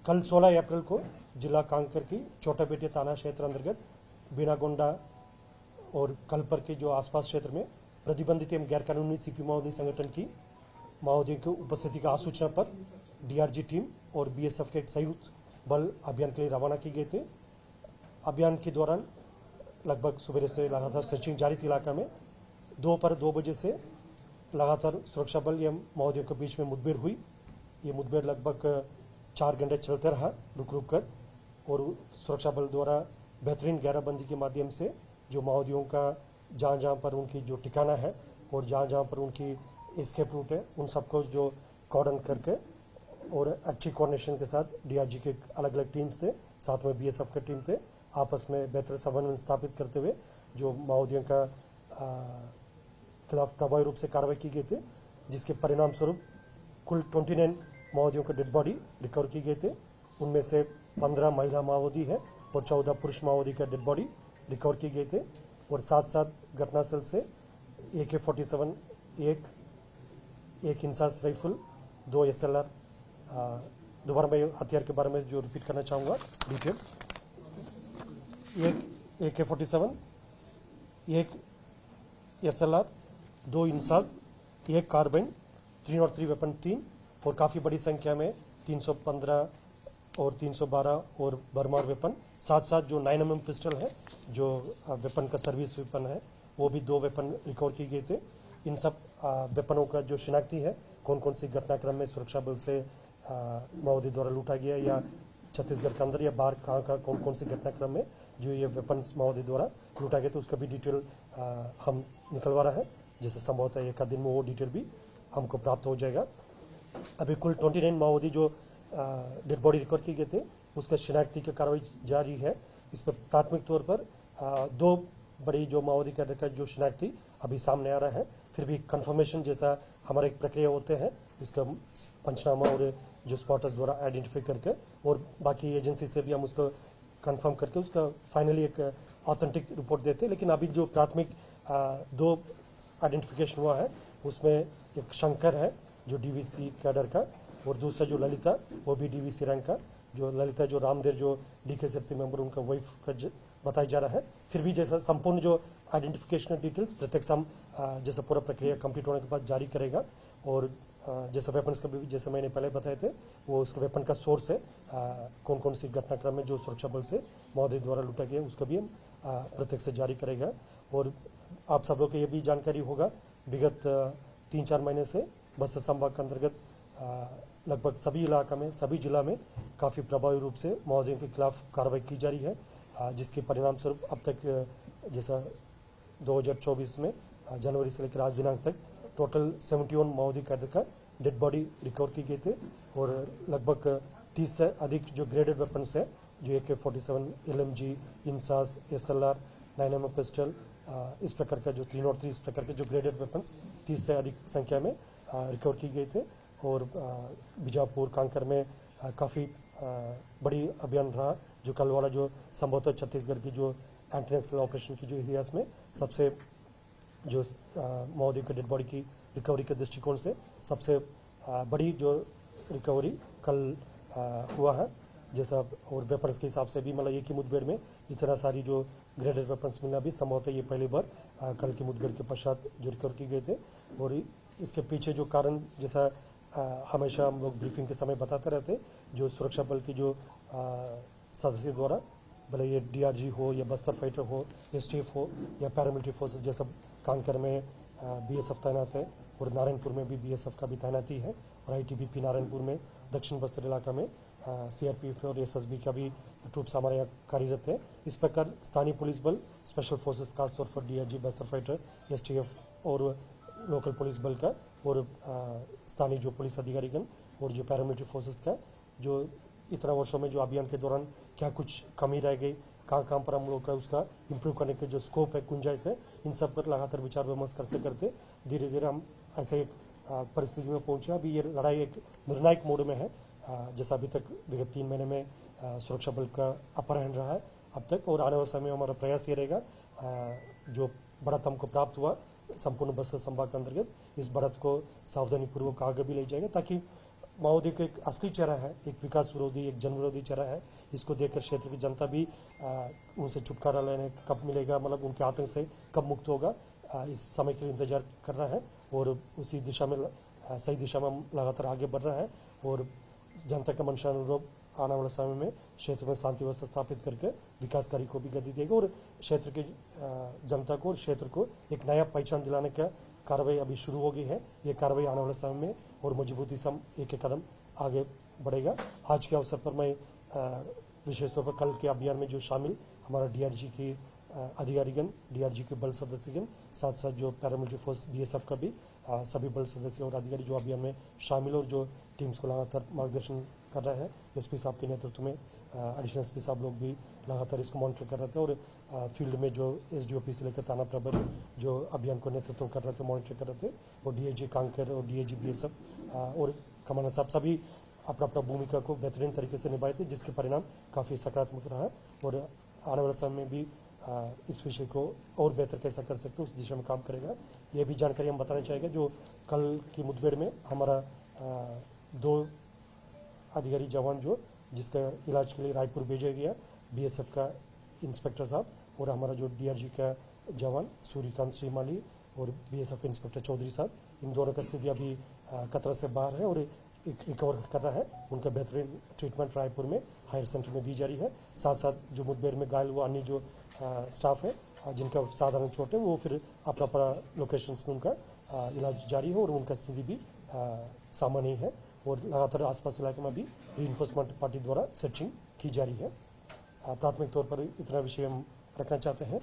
कल 16 अप्रैल को जिला कांकर की छोटापेटी थाना क्षेत्र अंतर्गत बीनागोंडा और कलपर के जो आसपास क्षेत्र में प्रतिबंधित एवं गैरकानूनी सीपी माओवादी संगठन की माओवादियों की उपस्थिति का आसूचना पर डीआरजी टीम और बीएसएफ के एक संयुक्त बल अभियान के लिए रवाना किए गए थे। अभियान के दौरान लगभग सुबह से लगातार सर्चिंग जारी थी। इलाका में दोपहर 2 बजे से लगातार सुरक्षा बल एवं माओवादियों के बीच में मुठभेड़ हुई। ये मुठभेड़ लगभग 4 घंटे चलते रहा रुक रुक कर, और सुरक्षा बल द्वारा बेहतरीन घेराबंदी के माध्यम से जो माओवादियों का जहाँ जहाँ पर उनकी जो ठिकाना है और जहाँ जहाँ पर उनकी एस्केप रूट है उन सबको जो कॉर्डन करके और अच्छी कोऑर्डिनेशन के साथ डीआरजी के अलग अलग टीम्स थे, साथ में बीएसएफ के टीम थे, आपस में बेहतर समन्वय स्थापित करते हुए जो माओवादियों का खिलाफ प्रभावी रूप से कार्रवाई की गई थी, जिसके परिणाम स्वरूप कुल 29 माओवादियों के डेड बॉडी रिकवर की गए थे। उनमें से 15 महिला माओवादी है और 14 पुरुष माओवादी का डेड बॉडी रिकवर किए गए थे। और साथ साथ घटनास्थल से AK-47 एक इंसास राइफल, 2 SLR, दोबारा मैं हथियार के बारे में जो रिपीट करना चाहूँगा डिटेल, एक AK-47, एक SLR, 2 इंसास, एक कार्बाइन, 303 वेपन 3 और काफ़ी बड़ी संख्या में 315 और 312 और बरमार वेपन, साथ साथ जो 9mm पिस्टल है जो वेपन का सर्विस वेपन है वो भी 2 वेपन रिकवर किए गए थे। इन सब वेपनों का जो शिनाख्ती है कौन कौन सी घटनाक्रम में सुरक्षा बल से माओवादी द्वारा लूटा गया या छत्तीसगढ़ के अंदर या बाहर कहाँ कौन कौन सी घटनाक्रम में जो ये वेपन्स माओवादी द्वारा लूटा गया, तो उसका भी डिटेल हम निकलवा रहा है। जैसे संभवतः एक दिन में वो डिटेल भी हमको प्राप्त हो जाएगा। अभी कुल 29 माओवादी जो डेड बॉडी रिकवर किए गए थे उसका शिनाख्ती की कार्रवाई जारी है। इस पर प्राथमिक तौर पर 2 बड़ी जो माओवादी कैडर का जो शिनाख्ती अभी सामने आ रहा है, फिर भी कंफर्मेशन जैसा हमारा एक प्रक्रिया होते हैं इसका पंचनामा और जो स्पॉटर्स द्वारा आइडेंटिफाई करके और बाकी एजेंसी से भी हम उसको कंफर्म करके उसका फाइनली एक ऑथेंटिक रिपोर्ट देते हैं। लेकिन अभी जो प्राथमिक 2 आइडेंटिफिकेशन हुआ है उसमें एक शंकर है जो डीवीसी कैडर का और दूसरा जो ललिता वो भी डीवीसी रैंक का, जो ललिता जो रामदेव जो DKSFC मेंबर उनका वाइफ का बताया जा रहा है। फिर भी जैसा संपूर्ण जो आइडेंटिफिकेशन डिटेल्स प्रत्यक्ष हम जैसा पूरा प्रक्रिया कंप्लीट होने के बाद जारी करेगा। और जैसा वेपन्स का भी जैसे मैंने पहले बताए थे वो उसका वेपन का सोर्स है, कौन कौन सी घटनाक्रम में जो सुरक्षा बल से माओवादी द्वारा लूटा गया उसका भी हम प्रत्यक्ष से जारी करेगा। और आप सब लोग को ये भी जानकारी होगा विगत 3-4 महीने से बस्तर संभाग के अंतर्गत लगभग सभी इलाका में सभी जिला में काफ़ी प्रभावी रूप से माओवादियों के खिलाफ कार्रवाई की जा रही है, जिसके परिणाम स्वरूप अब तक जैसा 2024 में जनवरी से लेकर आज दिनांक तक टोटल 71 माओवादी कैडर का डेड बॉडी रिकवर की गए थे और लगभग 30 से अधिक जो ग्रेडेड वेपन्स है जो AK-47, LMG, INSAS, SLR, 9mm pistol, इस प्रकार का जो 3 और 3 इस प्रकार के जो ग्रेडेड वेपन्स 30 से अधिक संख्या में रिकवर की गए थे। और बीजापुर कांकर में काफ़ी बड़ी अभियान रहा जो कल वाला जो संभवतः छत्तीसगढ़ की जो एंटी नक्सल ऑपरेशन की जो इतिहास में सबसे जो माओवादी के डेड बॉडी की रिकवरी के दृष्टिकोण से सबसे बड़ी जो रिकवरी कल हुआ है। जैसा और वेपन्स के हिसाब से भी मतलब एक ही मुठभेड़ में इतना सारी जो ग्रेडेड वेपन्स मिलना भी संभवतः ये पहली बार कल की मुठभेड़ के पश्चात जो रिकवर की गए थे। और इसके पीछे जो कारण जैसा हमेशा हम लोग ब्रीफिंग के समय बताते रहते, जो सुरक्षा बल की जो सदस्य द्वारा भले ये डीआरजी हो या बस्तर फाइटर हो, STF हो या पैरामिलिट्री फोर्सेस जैसा कांकर में BSF तैनात है और नारायणपुर में भी BSF का भी तैनाती है और ITBP नारायणपुर में दक्षिण बस्तर इलाका में CRPF और SSB का भी ट्रूप्स हमारे यहाँ कार्यरत है। इस प्रकार स्थानीय पुलिस बल, स्पेशल फोर्सेस खासतौर पर DRG, बस्तर फाइटर, STF और लोकल पुलिस बल का और स्थानीय जो पुलिस अधिकारीगण और जो पैरामिलिट्री फोर्सेस का जो इतना वर्षों में जो अभियान के दौरान क्या कुछ कमी रह गई, कहाँ पर हम लोग का उसका इम्प्रूव करने के जो स्कोप है, गुंजाइश है, इन सब पर लगातार विचार विमर्श करते करते धीरे धीरे हम ऐसे एक परिस्थिति में पहुंचे। अभी ये लड़ाई एक निर्णायक मोड में है, जैसा अभी तक विगत 3 महीने में सुरक्षा बल का अपर हैंड रहा है अब तक। और आने वाले समय में हमारा प्रयास ये रहेगा जो बढ़त हमको प्राप्त हुआ संपूर्ण बस्तर संभाग के अंतर्गत इस बढ़त को सावधानी पूर्वक आगे भी ले जाएगा ताकि माओवादी का एक असली चेहरा है, एक विकास विरोधी, एक जन विरोधी चेहरा है। इसको देखकर क्षेत्र की जनता भी उनसे छुटकारा लेने कब मिलेगा, मतलब उनके आतंक से कब मुक्त होगा, इस समय के लिए इंतजार कर रहा है और उसी दिशा में सही दिशा में हम लगातार आगे बढ़ रहा है और जनता का मंशा अनुरूप आने वाले समय में क्षेत्र में शांति व्यवस्था स्थापित करके विकास कार्य को भी गति देगा और क्षेत्र की जनता को और क्षेत्र को एक नया पहचान दिलाने का कार्रवाई अभी शुरू हो गई है। ये कार्रवाई आने वाले समय में और मजबूती से हम एक एक कदम आगे बढ़ेगा। आज के अवसर पर मैं विशेष तौर पर कल के अभियान में जो शामिल हमारा डीआरजी की अधिकारीगण, डीआरजी के बल सदस्यगण, साथ साथ जो पैरामिलिट्री फोर्स बीएसएफ का भी सभी बल सदस्य और अधिकारी जो अभियान में शामिल और जो टीम्स को लगातार मार्गदर्शन कर रहे हैं। एसपी साहब के नेतृत्व में एडिशनल एसपी साहब लोग भी लगातार इसको मॉनिटर कर रहे थे और फील्ड में जो एसडीओपी से लेकर थाना प्रभारी जो अभियान को नेतृत्व कर रहे थे, मॉनिटर कर रहे थे, और डीआईजी कांकेर और डीआईजी बीएसएफ और कमांडर साहब सभी अपना अपना भूमिका को बेहतरीन तरीके से निभाए थे, जिसके परिणाम काफ़ी सकारात्मक रहा है और आने वाले समय में भी इस विषय को और बेहतर कैसा कर सकते हैं उस दिशा में काम करेगा। ये भी जानकारी हम बताना चाहेंगे। जो कल की मुठभेड़ में हमारा 2 अधिकारी जवान जो जिसका इलाज के लिए रायपुर भेजा गया, बीएसएफ का इंस्पेक्टर साहब और हमारा जो डीआरजी का जवान सूर्यकांत श्रीमाली और बीएसएफ के इंस्पेक्टर चौधरी साहब, इन दोनों का स्थिति अभी खतरा से बाहर है और रिकवर कर रहा है। उनका बेहतरीन ट्रीटमेंट रायपुर में हायर सेंटर में दी जा रही है। साथ साथ जो मुठभेड़ में घायल हुआ अन्य जो स्टाफ है जिनका साधारण चोट है, वो फिर अपना अपना लोकेशन में उनका इलाज जारी है और उनका स्थिति भी सामान्य है और लगातार आसपास इलाके में भी रीइंफोर्समेंट पार्टी द्वारा सर्चिंग की जा रही है। प्राथमिक तौर पर इतना विषय हम रखना चाहते हैं।